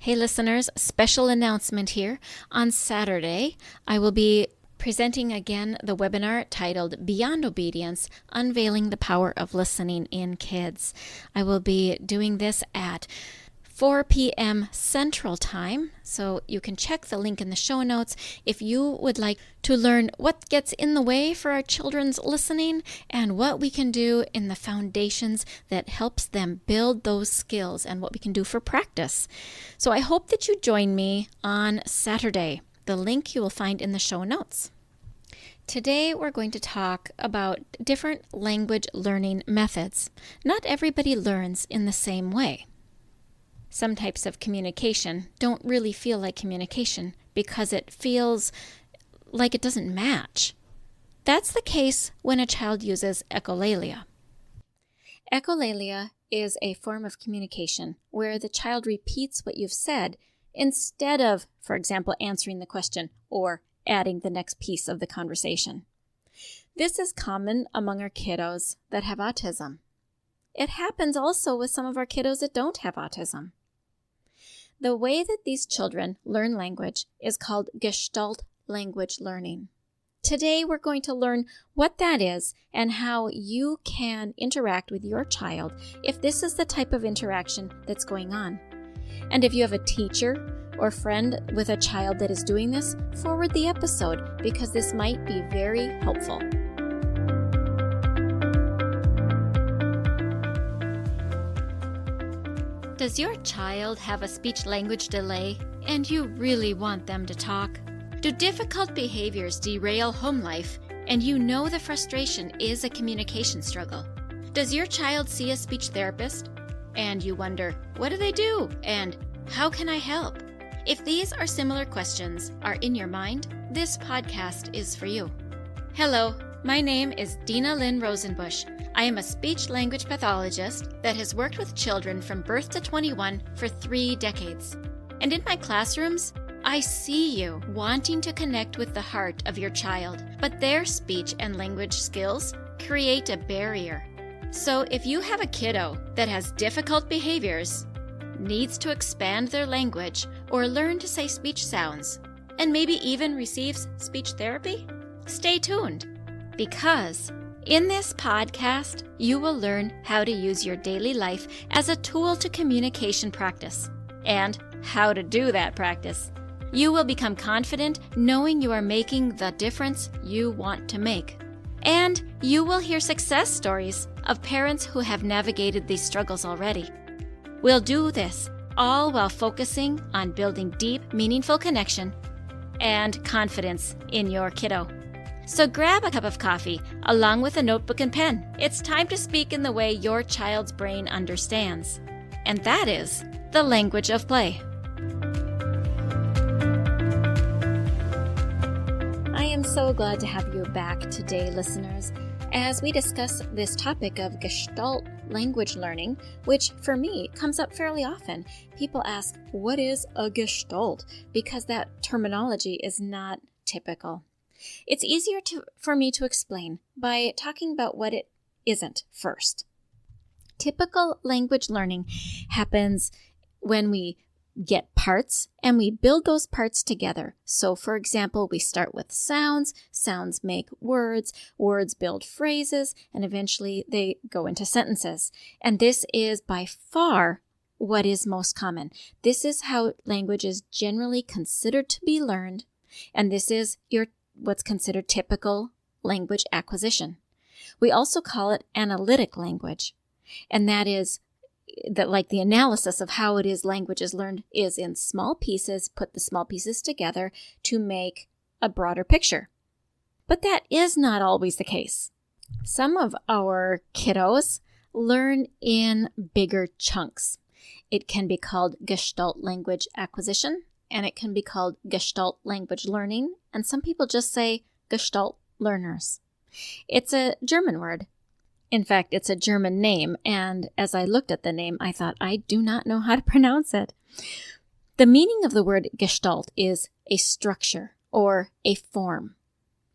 Hey listeners, special announcement here. On Saturday, I will be presenting again the webinar titled Beyond Obedience, Unveiling the Power of Listening in Kids. I will be doing this at 4 p.m. Central Time, so you can check the link in the show notes if you would like to learn what gets in the way for our children's listening and what we can do in the foundations that helps them build those skills and what we can do for practice. So I hope that you join me on Saturday. The link you will find in the show notes. Today we're going to talk about different language learning methods. Not everybody learns in the same way. Some types of communication don't really feel like communication because it feels like it doesn't match. That's the case when a child uses echolalia. Echolalia is a form of communication where the child repeats what you've said instead of, for example, answering the question or adding the next piece of the conversation. This is common among our kiddos that have autism. It happens also with some of our kiddos that don't have autism. The way that these children learn language is called Gestalt Language Learning. Today we're going to learn what that is and how you can interact with your child if this is the type of interaction that's going on. And if you have a teacher or friend with a child that is doing this, forward the episode because this might be very helpful. Does your child have a speech-language delay and you really want them to talk? Do difficult behaviors derail home life and you know the frustration is a communication struggle? Does your child see a speech therapist and you wonder, what do they do and how can I help? If these or similar questions are in your mind, this podcast is for you. Hello, my name is Dinalynn Rosenbusch. I am a speech-language pathologist that has worked with children from birth to 21 for 3 decades. And in my classrooms, I see you wanting to connect with the heart of your child, but their speech and language skills create a barrier. So if you have a kiddo that has difficult behaviors, needs to expand their language or learn to say speech sounds, and maybe even receives speech therapy, stay tuned. Because in this podcast, you will learn how to use your daily life as a tool to communication practice and how to do that practice. You will become confident knowing you are making the difference you want to make. And you will hear success stories of parents who have navigated these struggles already. We'll do this all while focusing on building deep, meaningful connection and confidence in your kiddo. So grab a cup of coffee along with a notebook and pen. It's time to speak in the way your child's brain understands. And that is the language of play. I am so glad to have you back today, listeners, as we discuss this topic of Gestalt language learning, which for me comes up fairly often. People ask, what is a Gestalt? Because that terminology is not typical. It's easier for me to explain by talking about what it isn't first. Typical language learning happens when we get parts and we build those parts together. So for example, we start with sounds, sounds make words, words build phrases, and eventually they go into sentences. And this is by far what is most common. This is how language is generally considered to be learned, and this is what's considered typical language acquisition. We also call it analytic language, and that is that like the analysis of how it is language is learned is in small pieces, put the small pieces together to make a broader picture. But that is not always the case. Some of our kiddos learn in bigger chunks. It can be called Gestalt language acquisition, and it can be called Gestalt language learning, and some people just say Gestalt learners. It's a German word. In fact, it's a German name, and as I looked at the name, I thought, I do not know how to pronounce it. The meaning of the word Gestalt is a structure or a form.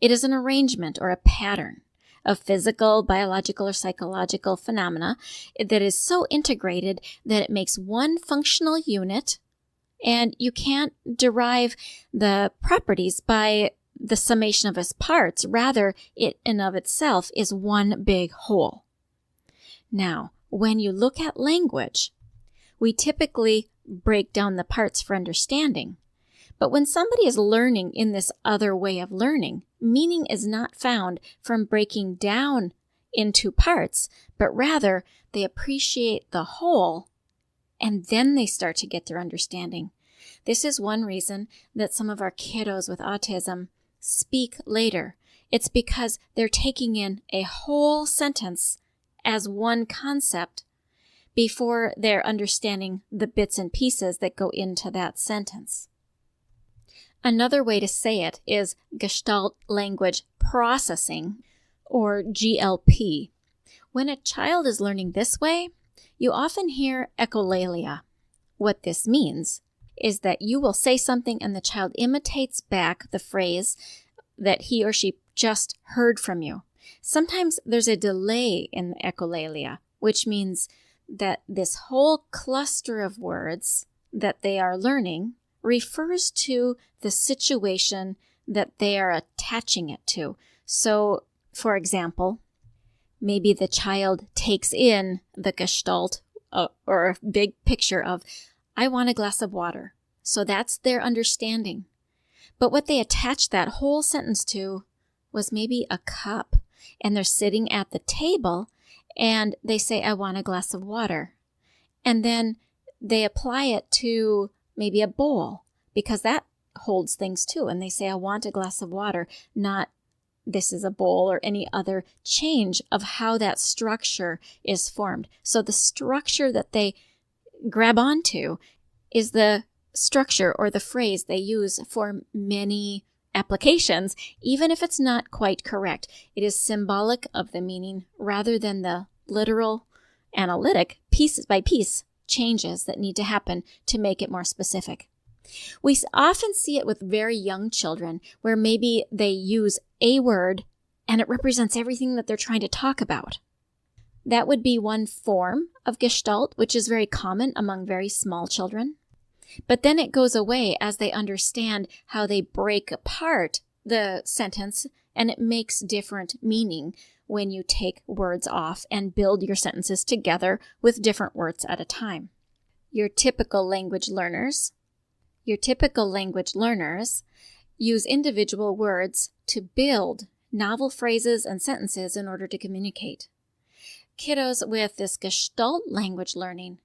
It is an arrangement or a pattern of physical, biological, or psychological phenomena that is so integrated that it makes one functional unit And you can't derive the properties by the summation of its parts. Rather, it in of itself is one big whole. Now, when you look at language, we typically break down the parts for understanding. But when somebody is learning in this other way of learning, meaning is not found from breaking down into parts, but rather they appreciate the whole and then they start to get their understanding. This is one reason that some of our kiddos with autism speak later. It's because they're taking in a whole sentence as one concept before they're understanding the bits and pieces that go into that sentence. Another way to say it is Gestalt Language Processing, or GLP. When a child is learning this way, you often hear echolalia. What this means is that you will say something and the child imitates back the phrase that he or she just heard from you. Sometimes there's a delay in the echolalia, which means that this whole cluster of words that they are learning refers to the situation that they are attaching it to. So, for example, maybe the child takes in the gestalt or a big picture of, I want a glass of water. So that's their understanding. But what they attached that whole sentence to was maybe a cup. And they're sitting at the table and they say, I want a glass of water. And then they apply it to maybe a bowl because that holds things too. And they say, I want a glass of water, not this is a bowl or any other change of how that structure is formed. So the structure that they grab onto is the structure or the phrase they use for many applications, even if it's not quite correct. It is symbolic of the meaning rather than the literal, analytic, piece by piece changes that need to happen to make it more specific. We often see it with very young children where maybe they use a word and it represents everything that they're trying to talk about. That would be one form of Gestalt, which is very common among very small children. But then it goes away as they understand how they break apart the sentence, and it makes different meaning when you take words off and build your sentences together with different words at a time. Your typical language learners use individual words to build novel phrases and sentences in order to communicate. Kiddos with this Gestalt language learning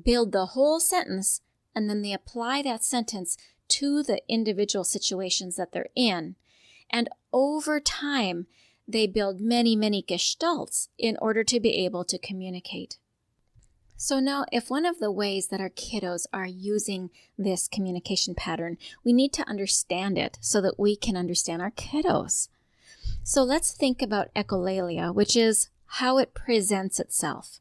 build the whole sentence and then they apply that sentence to the individual situations that they're in. And over time, they build many, many gestalts in order to be able to communicate. So now, if one of the ways that our kiddos are using this communication pattern, we need to understand it so that we can understand our kiddos. So let's think about echolalia, which is how it presents itself.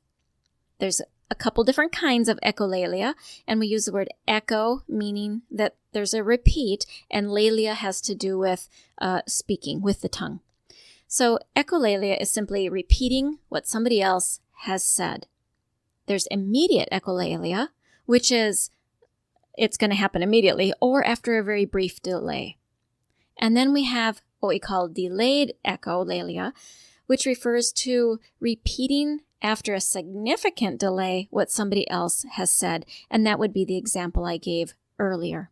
There's a couple different kinds of echolalia, and we use the word echo, meaning that there's a repeat, and lalia has to do with speaking with the tongue. So echolalia is simply repeating what somebody else has said. There's immediate echolalia, which is it's going to happen immediately or after a very brief delay. And then we have what we call delayed echolalia, which refers to repeating after a significant delay what somebody else has said, and that would be the example I gave earlier.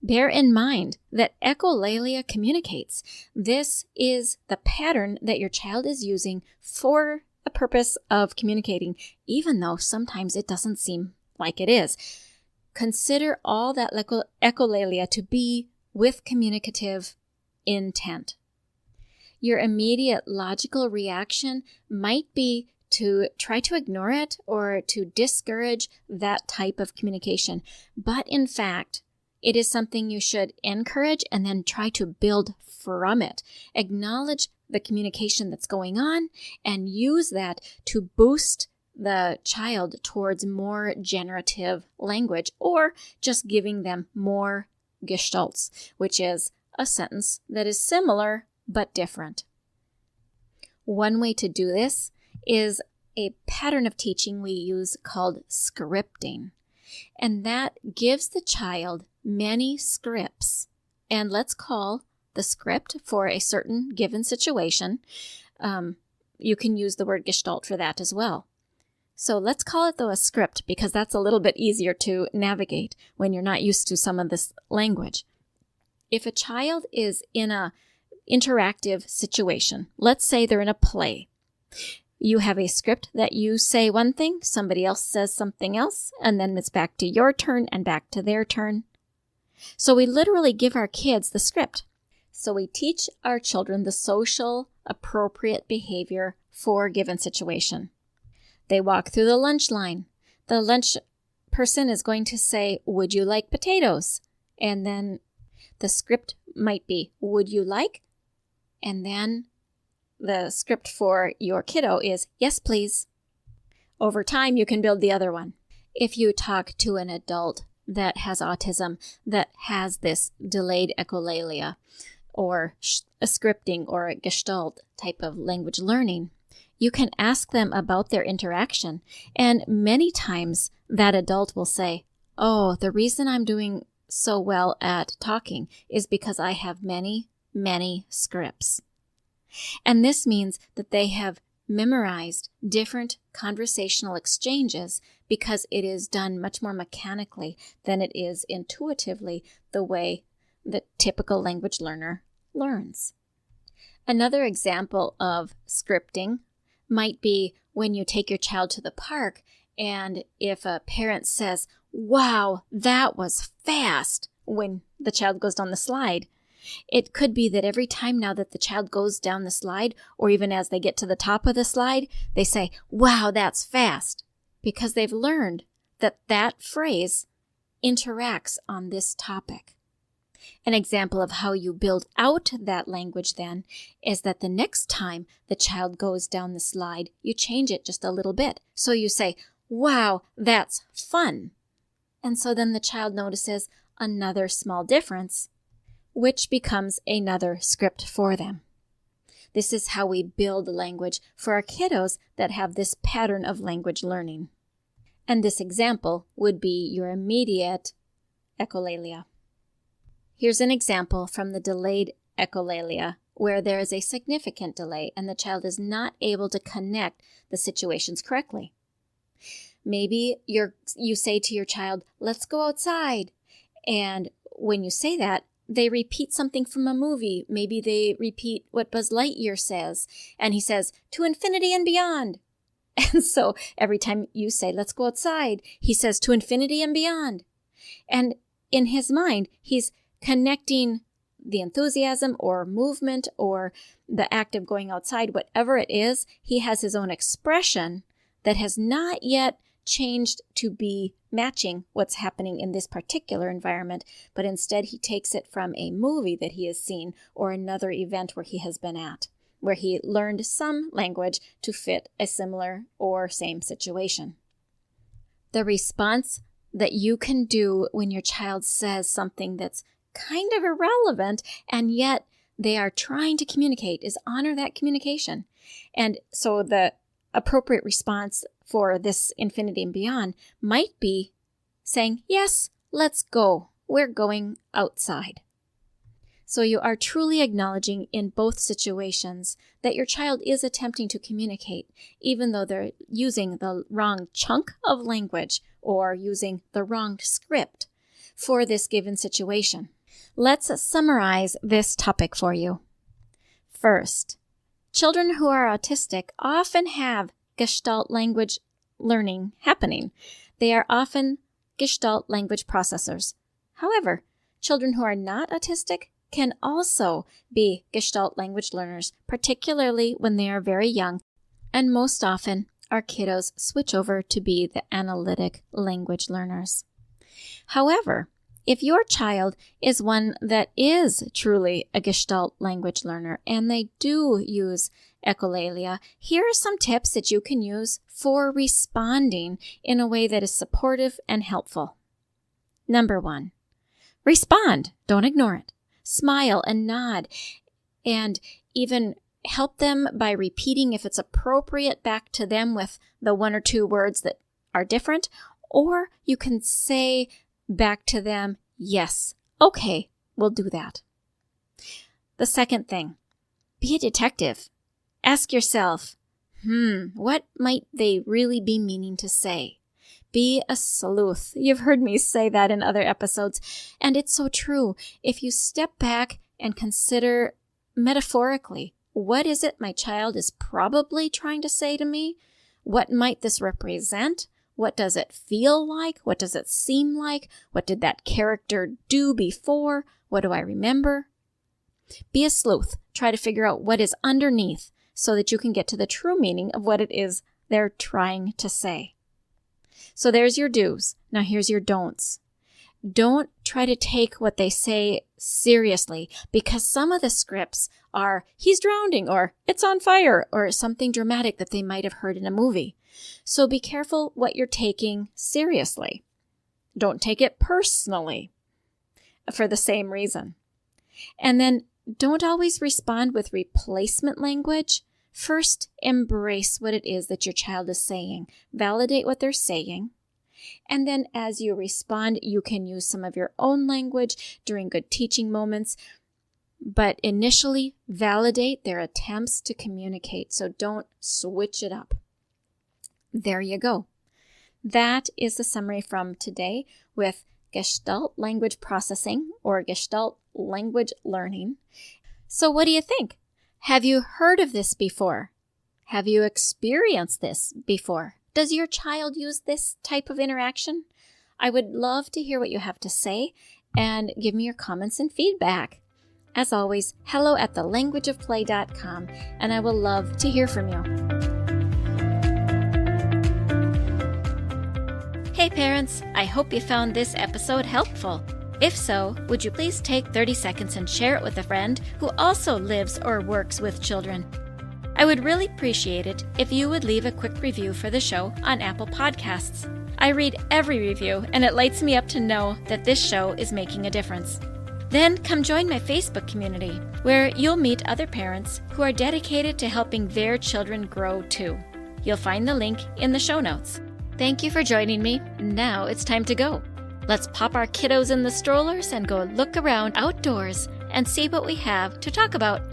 Bear in mind that echolalia communicates. This is the pattern that your child is using for a purpose of communicating, even though sometimes it doesn't seem like it is. Consider all that echolalia to be with communicative intent. Your immediate logical reaction might be to try to ignore it or to discourage that type of communication. But in fact, it is something you should encourage and then try to build from it. Acknowledge the communication that's going on and use that to boost the child towards more generative language or just giving them more gestalts, which is a sentence that is similar but different. One way to do this is a pattern of teaching we use called scripting. And that gives the child many scripts. And let's call the script for a certain given situation. You can use the word Gestalt for that as well. So let's call it, though, a script, because that's a little bit easier to navigate when you're not used to some of this language. If a child is in an interactive situation, let's say they're in a play, you have a script that you say one thing, somebody else says something else, and then it's back to your turn and back to their turn. So we literally give our kids the script. So we teach our children the social appropriate behavior for a given situation. They walk through the lunch line. The lunch person is going to say, "Would you like potatoes?" And then the script might be, "Would you like?" And then the script for your kiddo is, "Yes, please." Over time, you can build the other one. If you talk to an adult that has autism, that has this delayed echolalia, or a scripting or a Gestalt type of language learning, you can ask them about their interaction. And many times that adult will say, "Oh, the reason I'm doing so well at talking is because I have many, many scripts." And this means that they have memorized different conversational exchanges because it is done much more mechanically than it is intuitively the way the typical language learner learns. Another example of scripting might be when you take your child to the park, and if a parent says, "Wow, that was fast," when the child goes down the slide, it could be that every time now that the child goes down the slide, or even as they get to the top of the slide, they say, "Wow, that's fast," because they've learned that that phrase interacts on this topic. An example of how you build out that language then is that the next time the child goes down the slide, you change it just a little bit. So you say, "Wow, that's fun." And so then the child notices another small difference, which becomes another script for them. This is how we build language for our kiddos that have this pattern of language learning. And this example would be your immediate echolalia. Here's an example from the delayed echolalia where there is a significant delay and the child is not able to connect the situations correctly. Maybe you say to your child, "Let's go outside." And when you say that, they repeat something from a movie. Maybe they repeat what Buzz Lightyear says, and he says, "To infinity and beyond." And so every time you say, "Let's go outside," he says, "To infinity and beyond." And in his mind, he's connecting the enthusiasm or movement or the act of going outside, whatever it is, he has his own expression that has not yet changed to be matching what's happening in this particular environment, but instead he takes it from a movie that he has seen or another event where he has been at, where he learned some language to fit a similar or same situation. The response that you can do when your child says something that's kind of irrelevant and yet they are trying to communicate is honor that communication. And so the appropriate response for this infinity and beyond might be saying, "Yes, let's go. We're going outside." So you are truly acknowledging in both situations that your child is attempting to communicate, even though they're using the wrong chunk of language or using the wrong script for this given situation. Let's summarize this topic for you. First, children who are autistic often have Gestalt language learning happening. They are often Gestalt language processors. However, children who are not autistic can also be Gestalt language learners, particularly when they are very young, and most often our kiddos switch over to be the analytic language learners. However, if your child is one that is truly a Gestalt language learner and they do use echolalia, here are some tips that you can use for responding in a way that is supportive and helpful. Number 1, respond. Don't ignore it. Smile and nod, and even help them by repeating if it's appropriate back to them with the 1 or 2 words that are different, Or you can say back to them, yes, okay, we'll do that. The second thing, be a detective. Ask yourself, what might they really be meaning to say? Be a sleuth. You've heard me say that in other episodes, and it's so true. If you step back and consider metaphorically, what is it my child is probably trying to say to me? What might this represent? What does it feel like? What does it seem like? What did that character do before? What do I remember? Be a sleuth. Try to figure out what is underneath so that you can get to the true meaning of what it is they're trying to say. So there's your do's. Now here's your don'ts. Don't try to take what they say seriously, because some of the scripts are, he's drowning, or it's on fire, or something dramatic that they might have heard in a movie. So be careful what you're taking seriously. Don't take it personally for the same reason. And then don't always respond with replacement language. First, embrace what it is that your child is saying. Validate what they're saying. And then as you respond, you can use some of your own language during good teaching moments. But initially, validate their attempts to communicate. So don't switch it up. There you go. That is the summary from today with Gestalt Language Processing, or Gestalt Language Learning. So what do you think? Have you heard of this before? Have you experienced this before? Does your child use this type of interaction? I would love to hear what you have to say and give me your comments and feedback. As always, hello@thelanguageofplay.com, and I will love to hear from you. Hey parents, I hope you found this episode helpful. If so, would you please take 30 seconds and share it with a friend who also lives or works with children? I would really appreciate it if you would leave a quick review for the show on Apple Podcasts. I read every review, and it lights me up to know that this show is making a difference. Then come join my Facebook community, where you'll meet other parents who are dedicated to helping their children grow too. You'll find the link in the show notes. Thank you for joining me. Now it's time to go. Let's pop our kiddos in the strollers and go look around outdoors and see what we have to talk about.